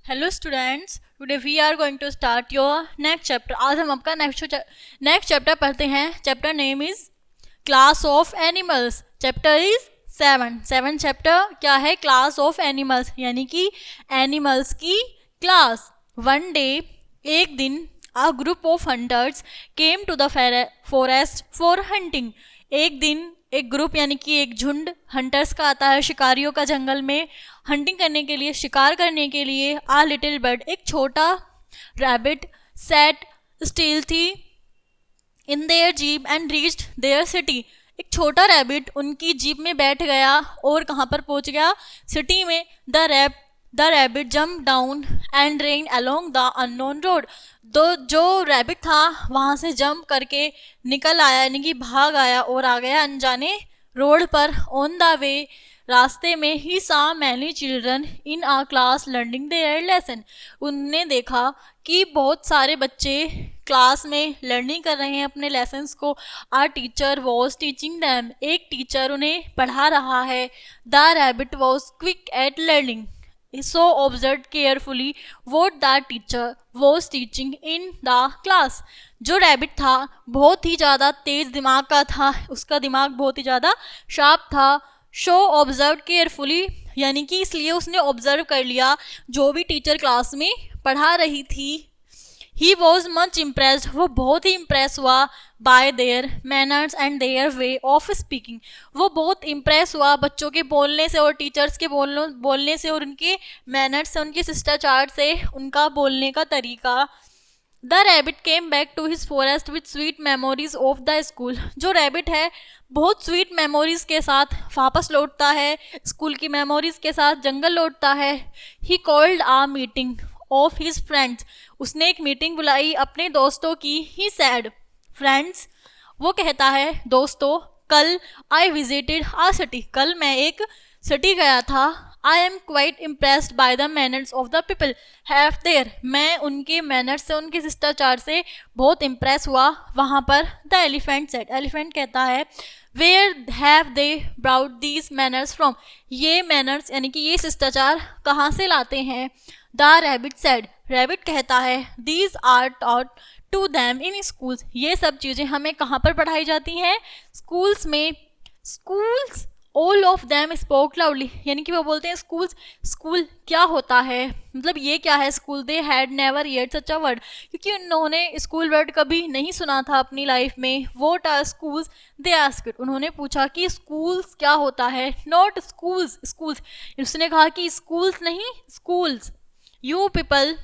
Hello students, today we are going to start your next chapter. आज हम आपका next chapter पढ़ते हैं। Chapter name is class of animals. Chapter is 7 chapter क्या है? Class of animals, यानी कि एनिमल्स की क्लास। वन डे, एक दिन, a group of hunters came to the forest for hunting. एक दिन एक ग्रुप यानी कि एक झुंड हंटर्स का आता है शिकारियों का जंगल में हंटिंग करने के लिए, शिकार करने के लिए। आ लिटिल बर्ड, एक छोटा rabbit, sat stealthy in their jeep and reached their city. एक छोटा रैबिट उनकी जीप में बैठ गया और कहाँ पर पहुंच गया? सिटी में। The rabbit jump down and rain along the unknown road. जो रैबिट था वहाँ से जंप करके निकल आया, यानी कि भाग आया और आ गया अनजाने रोड पर। ऑन द वे, रास्ते में ही saw many children in a class learning their lesson. उनने देखा कि बहुत सारे बच्चे क्लास में लर्निंग कर रहे हैं अपने लेसन्स को। आ टीचर वॉज टीचिंग दैम, एक टीचर उन्हें पढ़ा रहा है। The rabbit was quick eight learning, so observed carefully what the teacher was teaching in the class। जो रैबिट था बहुत ही ज़्यादा तेज दिमाग का था, उसका दिमाग बहुत ही ज़्यादा शार्प था। शो ऑब्जर्व केयरफुली, यानी कि इसलिए उसने ऑब्जर्व कर लिया जो भी टीचर क्लास में पढ़ा रही थी। ही वॉज मच इम्प्रेस्ड, वो बहुत ही इम्प्रेस हुआ bye there manners and their way of speaking. वो बहुत इम्प्रेस हुआ बच्चों के बोलने से और टीचर्स के बोलने से और उनके मैनर्स से, उनके शिष्टाचार से, उनका बोलने का तरीका। The rabbit came back to his forest with sweet memories of the school. जो रैबिट है बहुत स्वीट मेमोरीज के साथ वापस लौटता है, स्कूल की मेमोरीज के साथ जंगल लौटता है। He called a meeting of his friends, उसने एक मीटिंग बुलाई अपने दोस्तों की। ही सैड फ्रेंड्स, वो कहता है दोस्तों, कल आई विजिटेड आ सिटी, कल मैं एक सिटी गया था। I am quite impressed by the manners of the people have their, मैं उनके मैनर्स से, उनके शिष्टाचार से बहुत इम्प्रेस हुआ वहाँ पर। द एलिफेंट सेड, एलिफेंट कहता है where have they brought these manners from, ये मैनर्स यानी कि ये शिष्टाचार कहाँ से लाते हैं? द रैबिट सेड, रैबिट कहता है these are taught to them in schools, ये सब चीज़ें हमें कहाँ पर पढ़ाई जाती हैं? स्कूल्स में। Schools, all of them spoke loudly, यानी कि वो बोलते हैं स्कूल्स, स्कूल क्या होता है, मतलब ये क्या है school? They had never heard such a word, क्योंकि उन्होंने स्कूल वर्ड कभी नहीं सुना था अपनी लाइफ में। What are schools they asked, उन्होंने पूछा कि स्कूल्स क्या होता है? नॉट स्कूल्स, स्कूल्स, उसने कहा कि स्कूल्स नहीं, schools. You people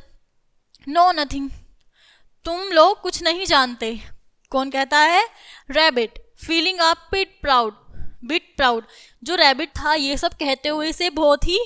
know nothing, तुम लोग कुछ नहीं जानते। कौन कहता है? Rabbit. Feeling a bit proud, जो रैबिट था ये सब कहते हुए इसे बहुत ही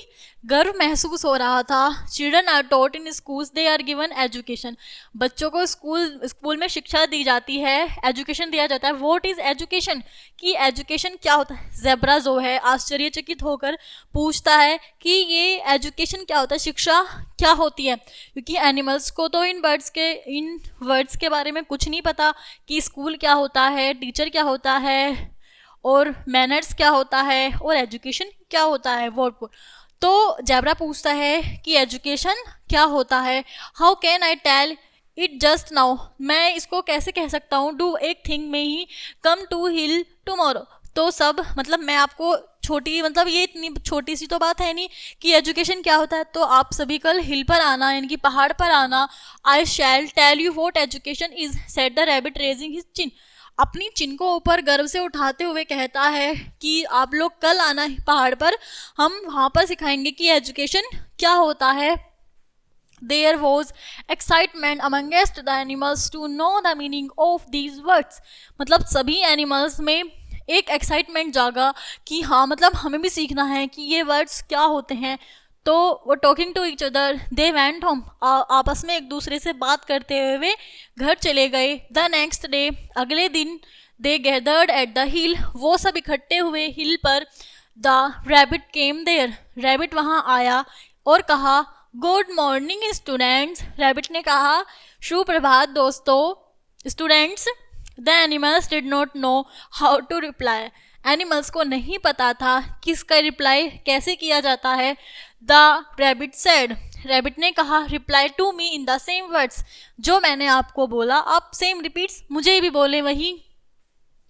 गर्व महसूस हो रहा था। Children are taught in schools, they are given education, बच्चों को स्कूल में शिक्षा दी जाती है, एजुकेशन दिया जाता है। व्हाट इज एजुकेशन, कि एजुकेशन क्या होता है? ज़ेब्रा जो है आश्चर्यचकित होकर पूछता है कि ये एजुकेशन क्या होता है, शिक्षा क्या होती है, क्योंकि एनिमल्स को तो इन वर्ड्स के बारे में कुछ नहीं पता कि स्कूल क्या होता है, टीचर क्या होता है, और मैनर्स क्या होता है, और एजुकेशन क्या होता है। वो तो ज़ेब्रा पूछता है कि एजुकेशन क्या होता है। How can I tell it just now, मैं इसको कैसे कह सकता हूँ? डू एक थिंग में ही कम टू हिल टुमारो, तो सब मतलब मैं आपको छोटी, मतलब ये इतनी छोटी सी तो बात है नहीं कि एजुकेशन क्या होता है, तो आप सभी कल हिल पर आना, यानी कि पहाड़ पर आना। I shall tell you what education is, said the rabbit raising his chin, अपनी चिन को ऊपर गर्व से उठाते हुए कहता है कि आप लोग कल आना पहाड़ पर, हम वहाँ पर सिखाएंगे कि एजुकेशन क्या होता है। There was excitement amongst the animals to know the meaning of these words, मतलब सभी एनिमल्स में एक एक्साइटमेंट जागा कि हाँ मतलब हमें भी सीखना है कि ये वर्ड्स क्या होते हैं। तो वो talking to each other they went home, आपस में एक दूसरे से बात करते हुए घर चले गए। द नेक्स्ट डे, अगले दिन, they gathered at the hill, वो सब इकट्ठे हुए हिल पर। The rabbit came there, rabbit वहाँ आया और कहा गुड मॉर्निंग स्टूडेंट्स, रैबिट ने कहा शुभ प्रभात दोस्तों। Students, the animals did not know how to reply, animals को नहीं पता था किसका रिप्लाई कैसे किया जाता है। द रैबिट सेड, रैबिट ने कहा, reply to me in the same words, जो मैंने आपको बोला आप सेम रिपीट्स मुझे भी बोले वही।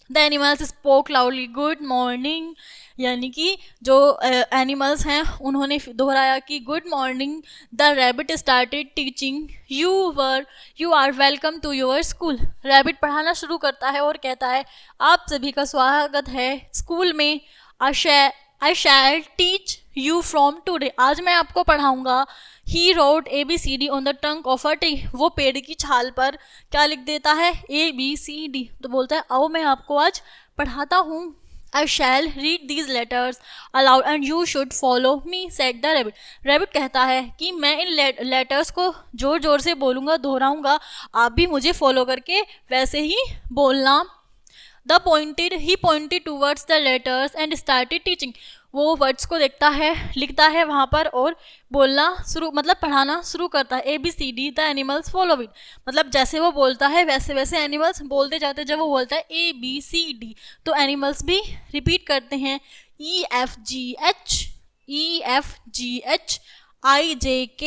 The animals spoke loudly good morning, यानी कि जो एनिमल्स हैं उन्होंने दोहराया कि good morning. The rabbit started teaching, you are welcome to your school. Rabbit पढ़ाना शुरू करता है और कहता है, आप सभी का स्वागत है स्कूल में। आई शैल टीच यू फ्रॉम टूडे, आज मैं आपको पढ़ाऊंगा। He wrote ABCD on the trunk of a tree, वो पेड़ की छाल पर क्या लिख देता है, ABCD। तो बोलता है, आओ मैं आपको आज पढ़ाता हूँ। I shall read these letters aloud and you should follow me, said the rabbit. Rabbit कहता है कि मैं इन लेटर्स को जोर जोर से बोलूँगा, दोहराऊँगा, आप भी मुझे फॉलो करके वैसे ही बोलना। He pointed towards the letters and started teaching, वो वर्ड्स को देखता है, लिखता है वहाँ पर और बोलना शुरू, मतलब पढ़ाना शुरू करता है। ABCD the animals follow it, मतलब जैसे वो बोलता है वैसे वैसे एनिमल्स बोलते जाते हैं। जब वो बोलता है ABCD तो एनिमल्स भी रिपीट करते हैं, EFGH IJK।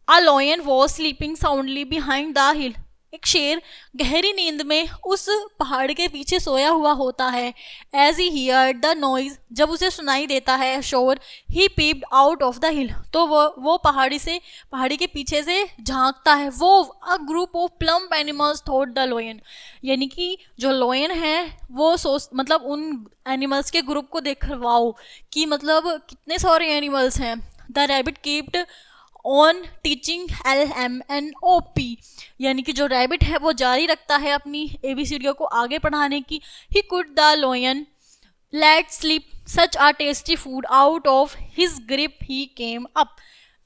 A lion was sleeping soundly behind the hill, एक शेर गहरी नींद में उस पहाड़ के पीछे सोया हुआ होता है। As he heard the noise, जब उसे सुनाई देता है शोर, he peeped out of the hill, तो वो पहाड़ी के पीछे से झांकता है। वो a group of plump animals thought the lion, यानी कि जो लॉयन है वो मतलब उन एनिमल्स के ग्रुप को देखकर वाओ कि मतलब कितने सारे एनिमल्स हैं। The rabbit keeped on teaching LMNOP, यानी कि जो रैबिट है वो जारी रखता है अपनी ABCD को आगे पढ़ाने की। He could the lion let slip such a tasty food out of his grip he came up,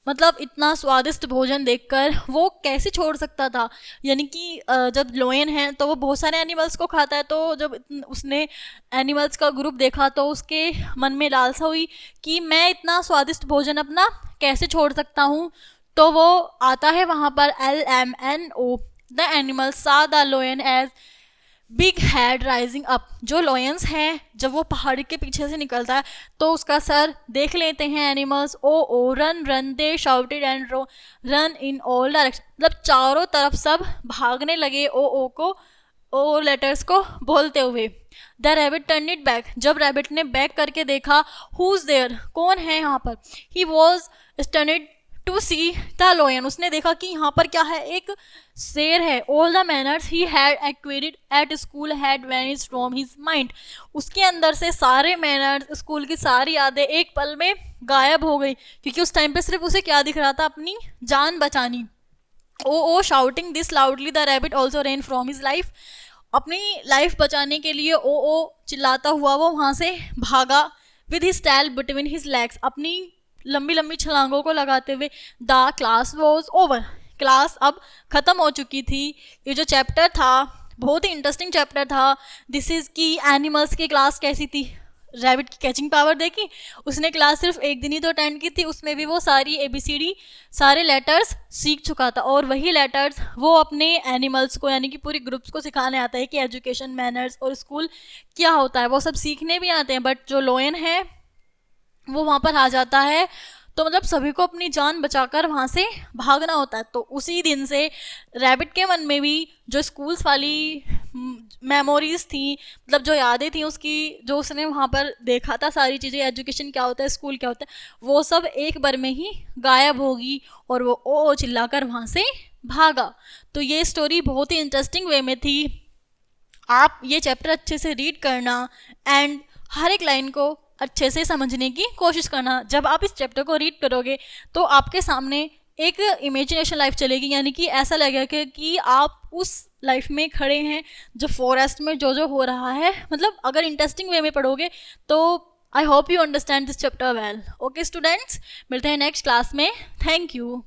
मतलब इतना स्वादिष्ट भोजन देखकर वो कैसे छोड़ सकता था। यानी कि जब लॉयन है तो वो बहुत सारे एनिमल्स को खाता है, तो जब उसने एनिमल्स का ग्रुप देखा तो उसके मन में लालसा हुई कि मैं इतना स्वादिष्ट भोजन अपना कैसे छोड़ सकता हूँ। तो वो आता है वहाँ पर LMNO। The animal saw the lion as big head rising up, जो लॉयंस हैं जब वो पहाड़ी के पीछे से निकलता है तो उसका सर देख लेते हैं animals. Oh run run they shouted and run in all direction, मतलब चारों तरफ सब भागने लगे ओ लेटर्स को बोलते हुए। The rabbit turn it back, जब रैबिट ने बैक करके देखा, हुज देयर, कौन है यहाँ पर। He was stunned to see the lion, उसने देखा कि यहाँ पर क्या है, एक शेर है। All the manners he had acquired at school had vanished from his mind, उसके अंदर से सारे मैनर्स, स्कूल की सारी यादें एक पल में गायब हो गई, क्योंकि उस टाइम पे सिर्फ उसे क्या दिख रहा था, अपनी जान बचानी। Oh shouting this loudly the rabbit also ran from his life, अपनी लाइफ बचाने के लिए ओ चिल्लाता हुआ वो वहाँ से भागा। With his tail between his legs, अपनी लंबी लंबी छलांगों को लगाते हुए। The class was over, class अब ख़त्म हो चुकी थी। ये जो चैप्टर था बहुत ही इंटरेस्टिंग चैप्टर था। दिस इज़ की एनिमल्स की क्लास कैसी थी, रैबिट की कैचिंग पावर देखी, उसने क्लास सिर्फ एक दिन ही तो अटेंड की थी, उसमें भी वो सारी ABCD सारे लेटर्स सीख चुका था, और वही लेटर्स वो अपने एनिमल्स को यानी कि पूरी ग्रुप्स को सिखाने आता है कि एजुकेशन, मैनर्स और स्कूल क्या होता है, वो सब सीखने भी आते हैं। बट जो लॉयन है वो वहाँ पर आ जाता है, तो मतलब सभी को अपनी जान बचाकर वहाँ से भागना होता है। तो उसी दिन से रैबिट के मन में भी जो स्कूल्स वाली मेमोरीज थी, मतलब जो यादें थी उसकी, जो उसने वहाँ पर देखा था सारी चीज़ें, एजुकेशन क्या होता है, स्कूल क्या होता है, वो सब एक बार में ही गायब होगी और वो ओ चिल्लाकर वहाँ से भागा। तो ये स्टोरी बहुत ही इंटरेस्टिंग वे में थी। आप ये चैप्टर अच्छे से रीड करना एंड हर एक लाइन को अच्छे से समझने की कोशिश करना। जब आप इस चैप्टर को रीड करोगे तो आपके सामने एक इमेजिनेशन लाइफ चलेगी, यानी कि ऐसा लगेगा कि आप उस लाइफ में खड़े हैं जो फॉरेस्ट में जो हो रहा है। मतलब अगर इंटरेस्टिंग वे में पढ़ोगे तो I hope you understand this chapter well. Okay students, मिलते हैं नेक्स्ट क्लास में। Thank you.